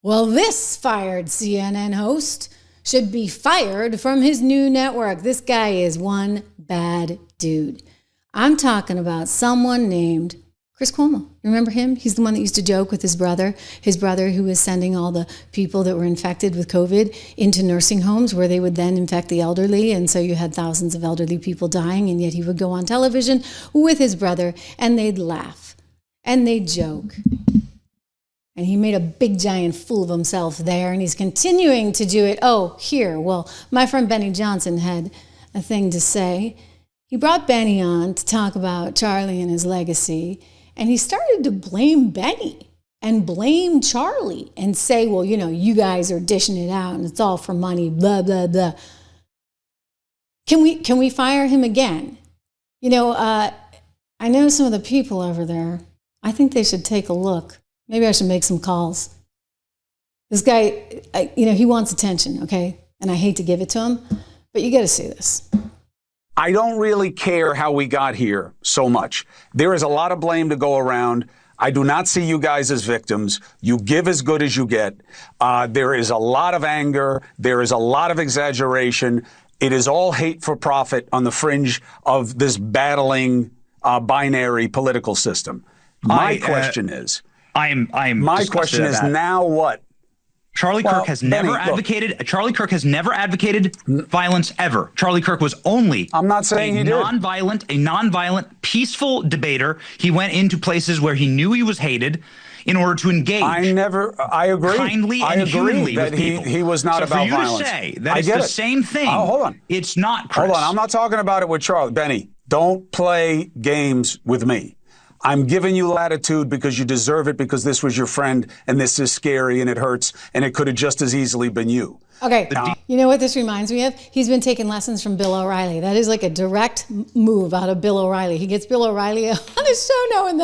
Well, this fired CNN host should be fired from his new network. This guy is one bad dude. I'm talking about someone named Chris Cuomo. Remember him? He's the one that used to joke with his brother who was sending all the people that were infected with COVID into nursing homes where they would then infect the elderly. And so you had thousands of elderly people dying, and yet he would go on television with his brother and they'd laugh and they'd joke. And he made a big giant fool of himself there, and he's continuing to do it. Oh, here. Well, my friend Benny Johnson had a thing to say. He brought Benny on to talk about Charlie and his legacy, and he started to blame Benny and blame Charlie and say, well, you know, you guys are dishing it out and it's all for money, blah, blah, blah. Can we fire him again? You know, I know some of the people over there. I think they should take a look. Maybe I should make some calls. This guy, he wants attention, okay? And I hate to give it to him, but you got to see this. I don't really care how we got here so much. There is a lot of blame to go around. I do not see you guys as victims. You give as good as you get. There is a lot of anger. There is a lot of exaggeration. It is all hate for profit on the fringe of this battling binary political system. My question is... My question is now what? Charlie Kirk has never advocated violence ever. Charlie Kirk was only I'm not saying a nonviolent, peaceful debater. He went into places where he knew he was hated in order to engage. I agree. Kindly and humanly that with people. he was not about violence. So for you to say that it's the same thing, hold on. It's not, Chris. Hold on. I'm not talking about it with Charlie. Benny, don't play games with me. I'm giving you latitude because you deserve it, because this was your friend and this is scary and it hurts and it could have just as easily been you. Okay, you know what this reminds me of? He's been taking lessons from Bill O'Reilly. That is like a direct move out of Bill O'Reilly. He gets Bill O'Reilly on his show now and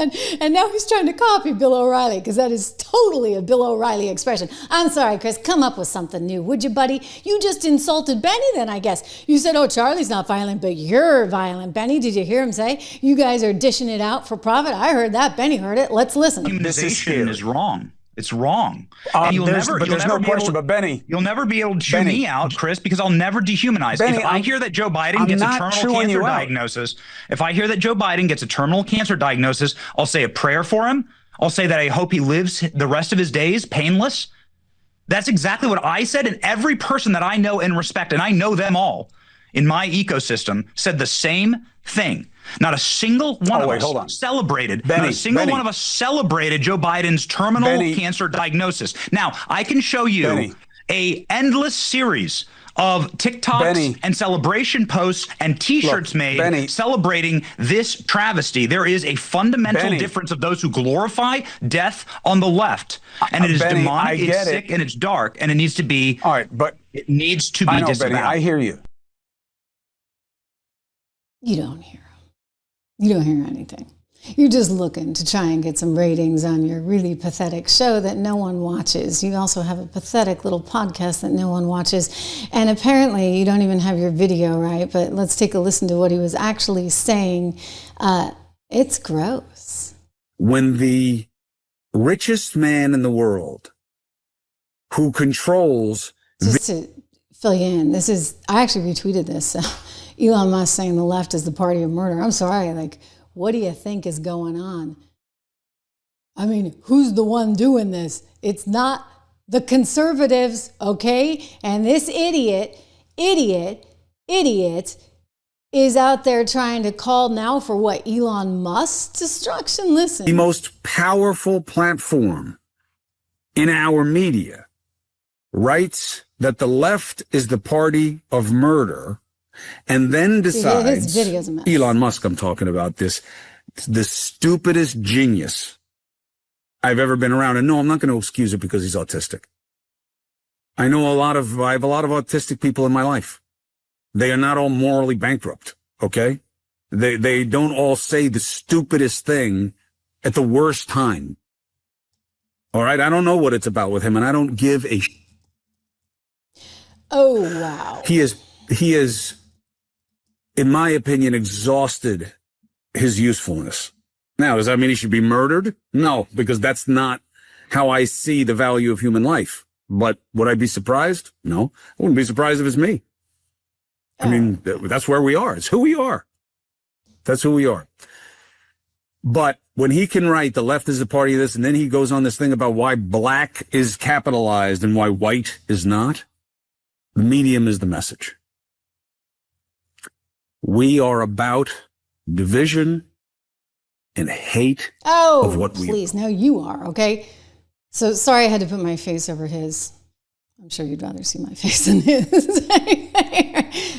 now he's trying to copy Bill O'Reilly, because that is totally a Bill O'Reilly expression. I'm sorry, Chris, come up with something new, would you, buddy? You just insulted Benny then, I guess. You said, oh, Charlie's not violent, but you're violent. Benny, did you hear him say, you guys are dishing it out for profit? I heard that. Benny heard it. Let's listen. Humanization is wrong. It's wrong. And there's no question, but Benny, you'll never be able to chew me out, Chris, because I'll never dehumanize. Benny, if I hear that Joe Biden gets a terminal cancer diagnosis, I'll say a prayer for him. I'll say that I hope he lives the rest of his days painless. That's exactly what I said. And every person that I know and respect, and I know them all in my ecosystem, said the same thing. Not a single one of us celebrated. Not a single one of us celebrated Joe Biden's terminal cancer diagnosis. Now, I can show you a endless series of TikToks and celebration posts and T-shirts made celebrating this travesty. There is a fundamental difference of those who glorify death on the left, and it is demonic, it's sick, and it's dark, and it needs to be. All right, but it needs to be disavowed. Benny, I hear you. You don't hear him. You don't hear anything. You're just looking to try and get some ratings on your really pathetic show that no one watches. You also have a pathetic little podcast that no one watches. And apparently you don't even have your video right, but let's take a listen to what he was actually saying. It's gross. When the richest man in the world who controls... Just to fill you in, I actually retweeted this. Elon Musk saying the left is the party of murder. I'm sorry, what do you think is going on? I mean, who's the one doing this? It's not the conservatives, okay? And this idiot is out there trying to call now for what? Elon Musk's destruction? Listen. The most powerful platform in our media writes that the left is the party of murder, and then decides, Elon Musk, I'm talking about this, the stupidest genius I've ever been around. And no, I'm not going to excuse it because he's autistic. I have a lot of autistic people in my life. They are not all morally bankrupt, okay? They don't all say the stupidest thing at the worst time. All right? I don't know what it's about with him, and I don't give a Oh, wow. He is, in my opinion, exhausted his usefulness. Now, does that mean he should be murdered? No, because that's not how I see the value of human life. But would I be surprised? No, I wouldn't be surprised if it's me. I mean, that's where we are. It's who we are. That's who we are. But when he can write the left is a party of this, and then he goes on this thing about why black is capitalized and why white is not, the medium is the message. We are about division and hate of what we are. Please, no, you are, okay? So sorry I had to put my face over his. I'm sure you'd rather see my face than his.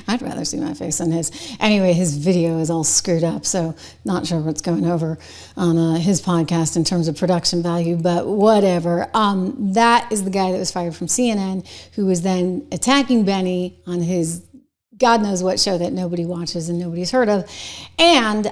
I'd rather see my face than his. Anyway, his video is all screwed up, so not sure what's going over on his podcast in terms of production value, but whatever. That is the guy that was fired from CNN, who was then attacking Benny on his God knows what show that nobody watches and nobody's heard of, and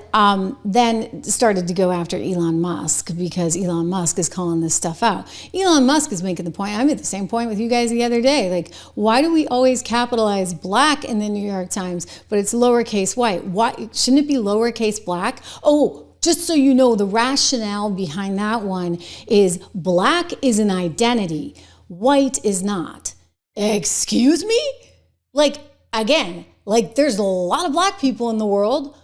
then started to go after Elon Musk because Elon Musk is calling this stuff out. Elon Musk is making the point, I made the same point with you guys the other day, like, why do we always capitalize black in the New York Times, but it's lowercase white? Why shouldn't it be lowercase black? Oh, just so you know, the rationale behind that one is black is an identity, white is not. Excuse me? Again, there's a lot of black people in the world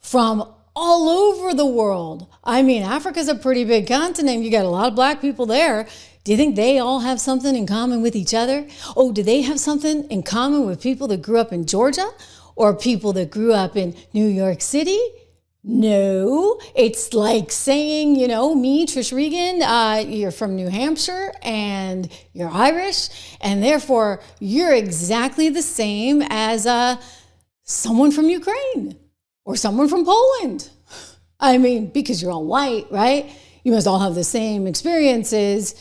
from all over the world. I mean, Africa's a pretty big continent. You got a lot of black people there. Do you think they all have something in common with each other? Oh, do they have something in common with people that grew up in Georgia or people that grew up in New York City? No, it's like saying, me, Trish Regan, you're from New Hampshire and you're Irish, and therefore you're exactly the same as someone from Ukraine or someone from Poland. I mean, because you're all white, right? You must all have the same experiences.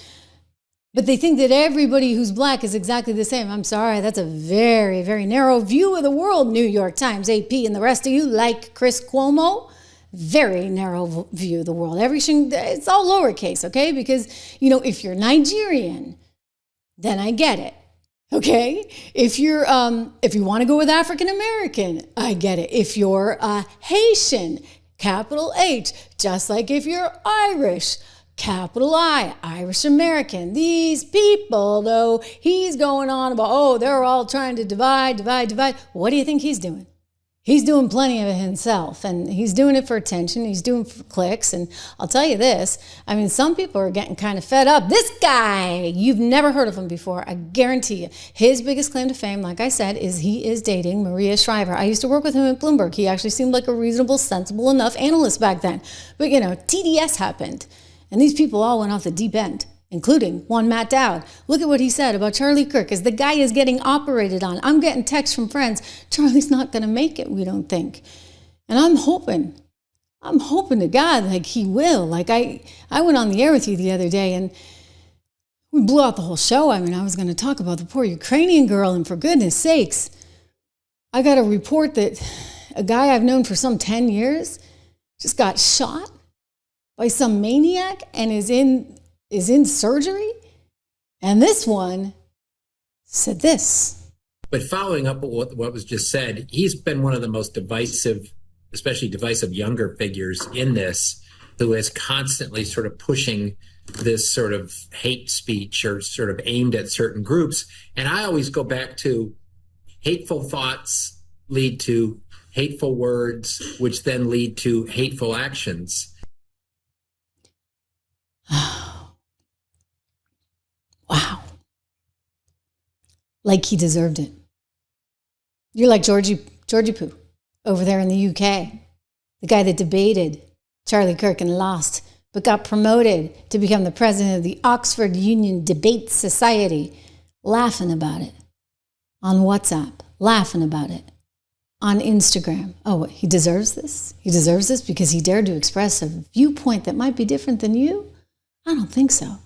But they think that everybody who's black is exactly the same. I'm sorry, that's a very, very narrow view of the world, New York Times, AP, and the rest of you, like Chris Cuomo. Very narrow view of the world. Everything, it's all lowercase, okay? Because, if you're Nigerian, then I get it, okay? If you're, if you want to go with African American, I get it. If you're Haitian, capital H, just like if you're Irish, capital I, Irish American. These people, though, he's going on about, they're all trying to divide. What do you think he's doing? He's doing plenty of it himself, and he's doing it for attention. He's doing it for clicks, and I'll tell you this. I mean, some people are getting kind of fed up. This guy, you've never heard of him before. I guarantee you. His biggest claim to fame, like I said, is he is dating Maria Shriver. I used to work with him at Bloomberg. He actually seemed like a reasonable, sensible enough analyst back then. But, TDS happened, and these people all went off the deep end, including one Matt Dowd. Look at what he said about Charlie Kirk as the guy is getting operated on. I'm getting texts from friends. Charlie's not going to make it, we don't think. And I'm hoping to God, he will. I went on the air with you the other day and we blew out the whole show. I mean, I was going to talk about the poor Ukrainian girl, and for goodness sakes, I got a report that a guy I've known for some 10 years just got shot by some maniac and is in surgery, and this one said this. But following up what was just said, he's been one of the most divisive, especially divisive younger figures in this, who is constantly sort of pushing this sort of hate speech or sort of aimed at certain groups. And I always go back to hateful thoughts lead to hateful words, which then lead to hateful actions. Wow. Like he deserved it. You're like Georgie Poo over there in the UK. The guy that debated Charlie Kirk and lost, but got promoted to become the president of the Oxford Union Debate Society, laughing about it on WhatsApp, laughing about it on Instagram. Oh, he deserves this? He deserves this because he dared to express a viewpoint that might be different than you? I don't think so.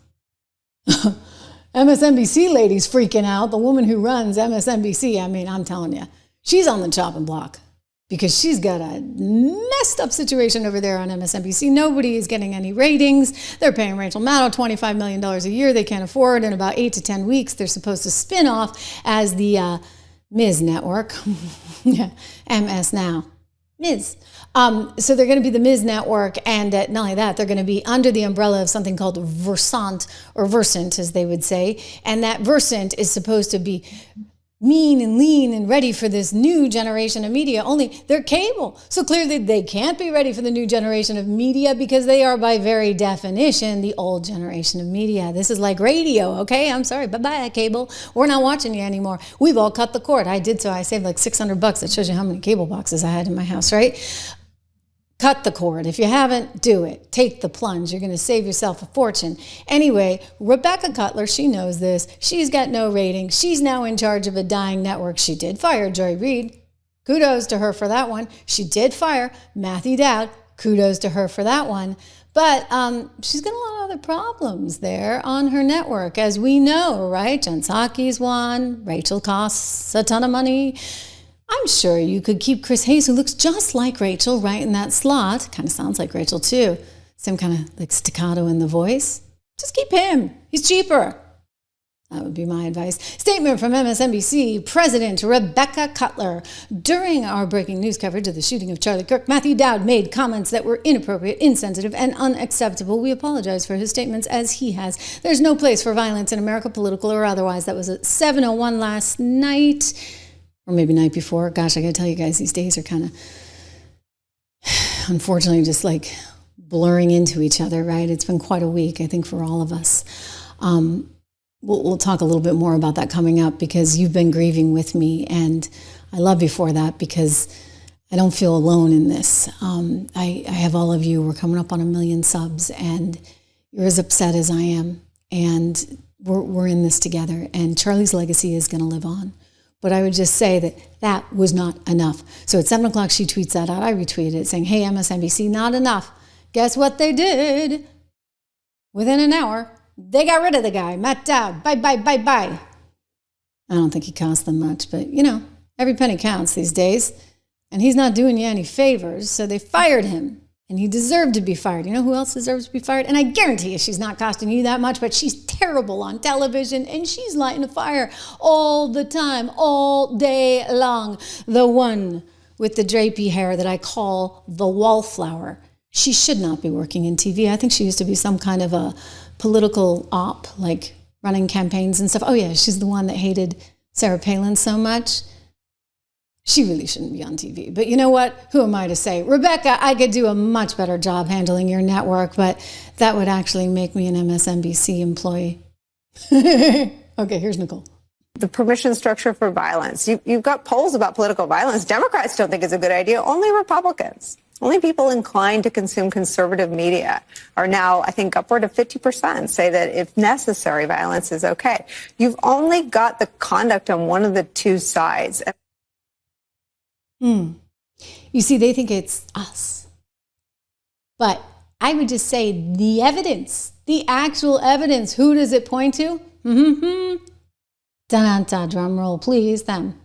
MSNBC lady's freaking out. The woman who runs MSNBC, I mean, I'm telling you, she's on the chopping block because she's got a messed up situation over there on MSNBC. Nobody is getting any ratings. They're paying Rachel Maddow $25 million a year. They can't afford. In about 8 to 10 weeks, they're supposed to spin off as the Ms. Network. Yeah, MS Now. Ms. So they're going to be the Ms. Network, and not only that, they're going to be under the umbrella of something called Versant, or Versant, as they would say. And that Versant is supposed to be mean and lean and ready for this new generation of media, only they're cable. So clearly they can't be ready for the new generation of media because they are by very definition the old generation of media. This is like radio, okay? I'm sorry, bye-bye cable. We're not watching you anymore. We've all cut the cord. I did so. I saved like $600. That shows you how many cable boxes I had in my house, right? Cut the cord. If you haven't, do it. Take the plunge. You're going to save yourself a fortune. Anyway, Rebecca Cutler, she knows this. She's got no rating. She's now in charge of a dying network. She did fire Joy Reid. Kudos to her for that one. She did fire Matthew Dowd. Kudos to her for that one. But she's got a lot of other problems there on her network, as we know, right? Jen Psaki's one. Rachel costs a ton of money. I'm sure you could keep Chris Hayes, who looks just like Rachel, right in that slot. Kind of sounds like Rachel, too. Same kind of like staccato in the voice. Just keep him. He's cheaper. That would be my advice. Statement from MSNBC President Rebecca Cutler. During our breaking news coverage of the shooting of Charlie Kirk, Matthew Dowd made comments that were inappropriate, insensitive, and unacceptable. We apologize for his statements, as he has. There's no place for violence in America, political or otherwise. That was at 7:01 last night. Or maybe night before. Gosh, I gotta tell you guys, these days are kind of, unfortunately, just like blurring into each other, right? It's been quite a week, I think, for all of us. We'll talk a little bit more about that coming up, because you've been grieving with me, and I love you for that, because I don't feel alone in this. I have all of you. We're coming up on 1 million subs, and you're as upset as I am, and we're in this together, and Charlie's legacy is going to live on. But I would just say that that was not enough. So at 7 o'clock, she tweets that out. I retweeted it saying, hey, MSNBC, not enough. Guess what they did? Within an hour, they got rid of the guy, Matt Dowd. Bye, bye, bye, bye. I don't think he cost them much, but, you know, every penny counts these days. And he's not doing you any favors, so they fired him. And he deserved to be fired. You know who else deserves to be fired? And I guarantee you she's not costing you that much, but she's terrible on television, and she's lighting a fire all the time, all day long. The one with the drapey hair that I call the wallflower. She should not be working in TV. I think she used to be some kind of a political op, like running campaigns and stuff. Oh yeah, she's the one that hated Sarah Palin so much. She really shouldn't be on TV. But you know what? Who am I to say? Rebecca, I could do a much better job handling your network, but that would actually make me an MSNBC employee. Okay, here's Nicole. The permission structure for violence. You've got polls about political violence. Democrats don't think it's a good idea. Only Republicans. Only people inclined to consume conservative media are now, I think, upward of 50% say that if necessary, violence is okay. You've only got the conduct on one of the two sides. You see, they think it's us. But I would just say the evidence, the actual evidence, who does it point to? Da-da-da, drum roll, please, them.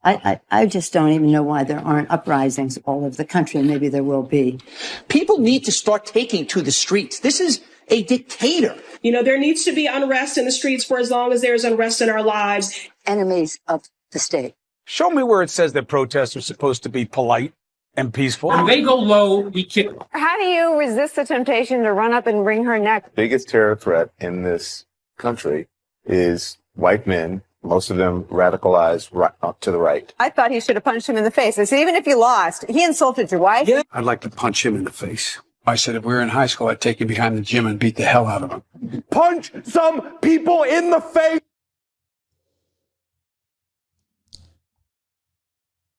I just don't even know why there aren't uprisings all over the country, and maybe there will be. People need to start taking to the streets. This is a dictator. You know, there needs to be unrest in the streets for as long as there's unrest in our lives. Enemies of the state. Show me where it says that protests are supposed to be polite and peaceful. When they go low, we kick them. How do you resist the temptation to run up and wring her neck? Biggest terror threat in this country is white men, most of them radicalized right up to the right. I thought he should have punched him in the face. I said, even if you lost, he insulted your wife. Yeah. I'd like to punch him in the face. I said, if we were in high school, I'd take him behind the gym and beat the hell out of him. Punch some people in the face!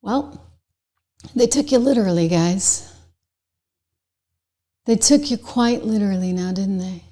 Well, they took you literally, guys. They took you quite literally now, didn't they?